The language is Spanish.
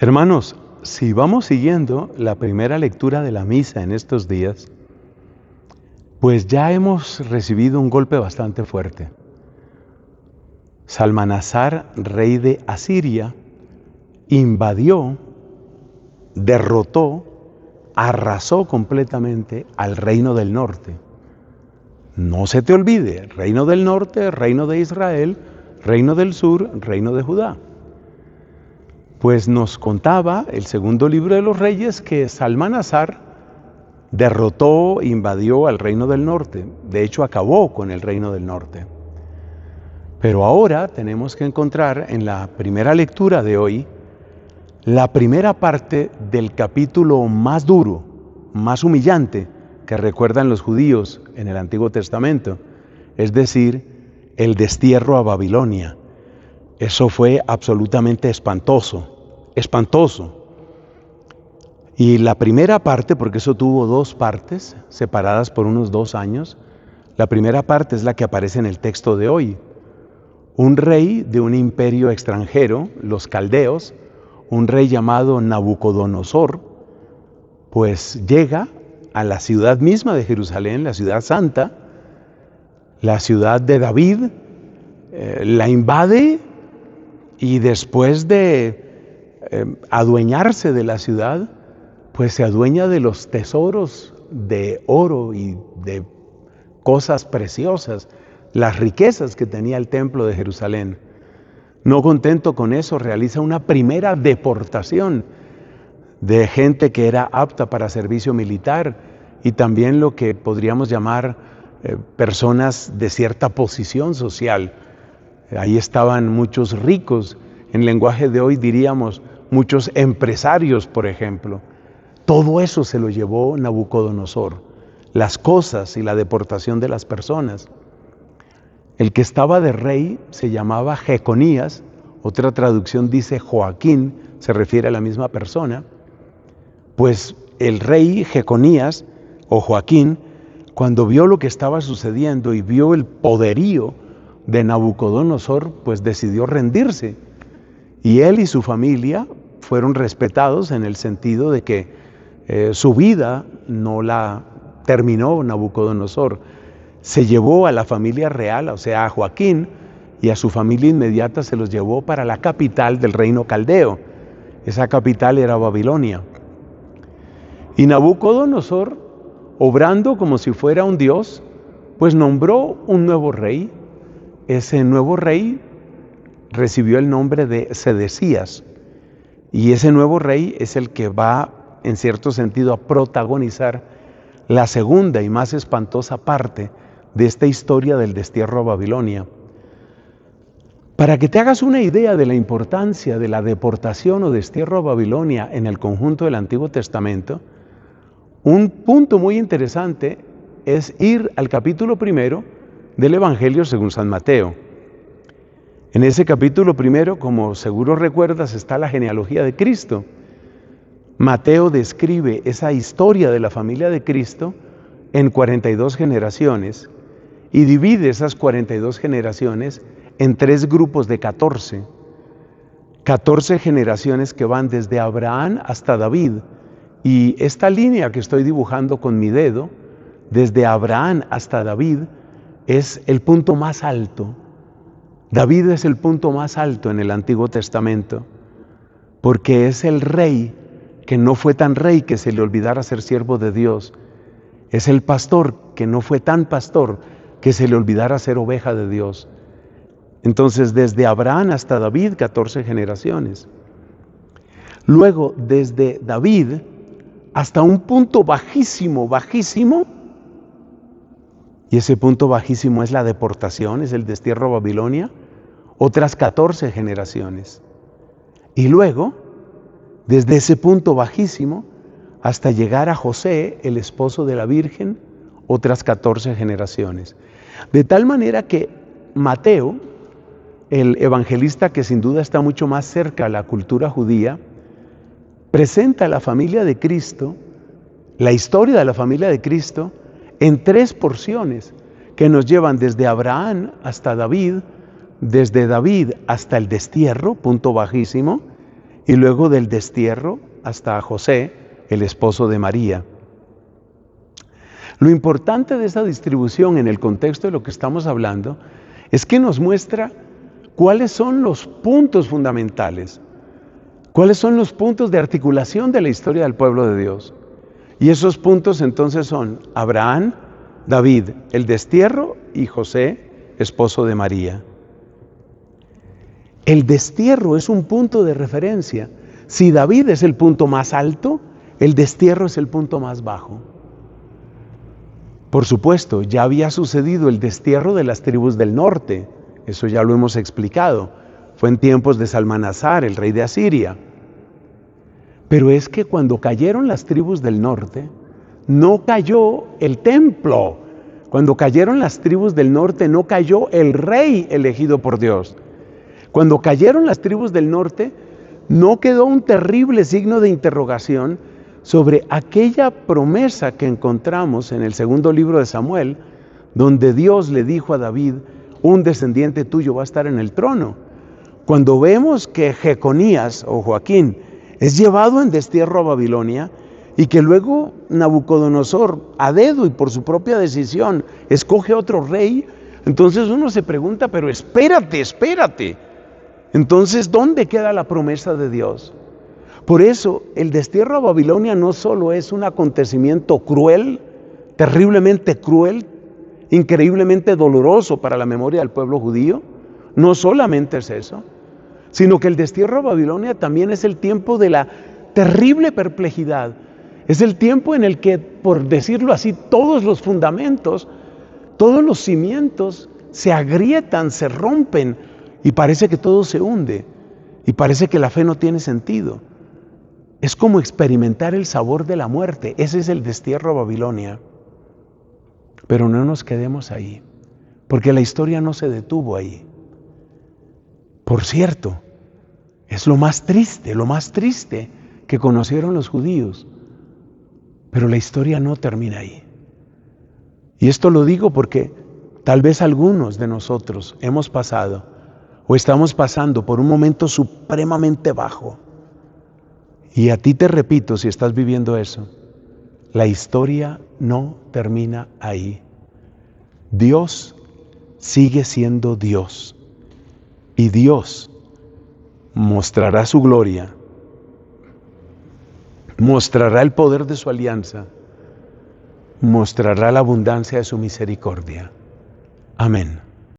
Hermanos, si vamos siguiendo la primera lectura de la misa en estos días, pues ya hemos recibido un golpe bastante fuerte. Salmanasar, rey de Asiria, invadió, derrotó, arrasó completamente al reino del norte. No se te olvide, reino del norte, reino de Israel, reino del sur, reino de Judá. Pues nos contaba el segundo libro de los Reyes que Salmanasar derrotó, invadió al reino del norte. De hecho, acabó con el reino del norte. Pero ahora tenemos que encontrar en la primera lectura de hoy la primera parte del capítulo más duro, más humillante que recuerdan los judíos en el Antiguo Testamento, es decir, el destierro a Babilonia. Eso fue absolutamente espantoso, espantoso. Y la primera parte, porque eso tuvo dos partes, separadas por unos 2 años, la primera parte es la que aparece en el texto de hoy. Un rey de un imperio extranjero, los caldeos, un rey llamado Nabucodonosor, pues llega a la ciudad misma de Jerusalén, la ciudad santa, la ciudad de David, la invade y después de adueñarse de la ciudad, pues se adueña de los tesoros de oro y de cosas preciosas, las riquezas que tenía el templo de Jerusalén. No contento con eso, realiza una primera deportación de gente que era apta para servicio militar y también lo que podríamos llamar personas de cierta posición social. Ahí estaban muchos ricos, en lenguaje de hoy diríamos muchos empresarios, por ejemplo. Todo eso se lo llevó Nabucodonosor, las cosas y la deportación de las personas. El que estaba de rey se llamaba Jeconías, otra traducción dice Joaquín, se refiere a la misma persona. Pues el rey Jeconías o Joaquín, cuando vio lo que estaba sucediendo y vio el poderío de Nabucodonosor, pues decidió rendirse. Y él y su familia fueron respetados en el sentido de que su vida no la terminó Nabucodonosor. Se llevó a la familia real, o sea, a Joaquín y a su familia inmediata se los llevó para la capital del reino caldeo. Esa capital era Babilonia. Y Nabucodonosor, obrando como si fuera un dios, pues nombró un nuevo rey. Ese nuevo rey recibió el nombre de Sedecías. Y ese nuevo rey es el que va, en cierto sentido, a protagonizar la segunda y más espantosa parte de esta historia del destierro a Babilonia. Para que te hagas una idea de la importancia de la deportación o destierro a Babilonia en el conjunto del Antiguo Testamento, un punto muy interesante es ir al capítulo 1 del Evangelio según San Mateo. En ese capítulo 1, como seguro recuerdas, está la genealogía de Cristo. Mateo describe esa historia de la familia de Cristo en 42 generaciones y divide esas 42 generaciones en 3 grupos de 14. 14 generaciones que van desde Abraham hasta David. Y esta línea que estoy dibujando con mi dedo, desde Abraham hasta David, es el punto más alto. David es el punto más alto en el Antiguo Testamento, porque es el rey que no fue tan rey que se le olvidara ser siervo de Dios. Es el pastor que no fue tan pastor que se le olvidara ser oveja de Dios. Entonces, desde Abraham hasta David, 14 generaciones. Luego, desde David hasta un punto bajísimo, bajísimo, y ese punto bajísimo es la deportación, es el destierro a Babilonia, otras 14 generaciones. Y luego, desde ese punto bajísimo hasta llegar a José, el esposo de la Virgen, otras 14 generaciones. De tal manera que Mateo, el evangelista que sin duda está mucho más cerca a la cultura judía, presenta a la familia de Cristo, la historia de la familia de Cristo, en 3 porciones que nos llevan desde Abraham hasta David, desde David hasta el destierro, punto bajísimo, y luego del destierro hasta José, el esposo de María. Lo importante de esa distribución en el contexto de lo que estamos hablando es que nos muestra cuáles son los puntos fundamentales, cuáles son los puntos de articulación de la historia del pueblo de Dios. Y esos puntos entonces son Abraham, David, el destierro, y José, esposo de María. El destierro es un punto de referencia. Si David es el punto más alto, el destierro es el punto más bajo. Por supuesto, ya había sucedido el destierro de las tribus del norte. Eso ya lo hemos explicado. Fue en tiempos de Salmanasar, el rey de Asiria. Pero es que cuando cayeron las tribus del norte, no cayó el templo. Cuando cayeron las tribus del norte, no cayó el rey elegido por Dios. Cuando cayeron las tribus del norte, no quedó un terrible signo de interrogación sobre aquella promesa que encontramos en el segundo libro de Samuel, donde Dios le dijo a David, un descendiente tuyo va a estar en el trono. Cuando vemos que Jeconías o Joaquín es llevado en destierro a Babilonia y que luego Nabucodonosor, a dedo y por su propia decisión, escoge otro rey, entonces uno se pregunta, pero espérate. Entonces, ¿dónde queda la promesa de Dios? Por eso, el destierro a Babilonia no solo es un acontecimiento cruel, terriblemente cruel, increíblemente doloroso para la memoria del pueblo judío, no solamente es eso, sino que el destierro a Babilonia también es el tiempo de la terrible perplejidad. Es el tiempo en el que, por decirlo así, todos los fundamentos, todos los cimientos se agrietan, se rompen y parece que todo se hunde y parece que la fe no tiene sentido. Es como experimentar el sabor de la muerte. Ese es el destierro a Babilonia. Pero no nos quedemos ahí, porque la historia no se detuvo ahí. Por cierto, es lo más triste que conocieron los judíos. Pero la historia no termina ahí. Y esto lo digo porque tal vez algunos de nosotros hemos pasado o estamos pasando por un momento supremamente bajo. Y a ti te repito, si estás viviendo eso, la historia no termina ahí. Dios sigue siendo Dios. Y Dios mostrará su gloria, mostrará el poder de su alianza, mostrará la abundancia de su misericordia. Amén.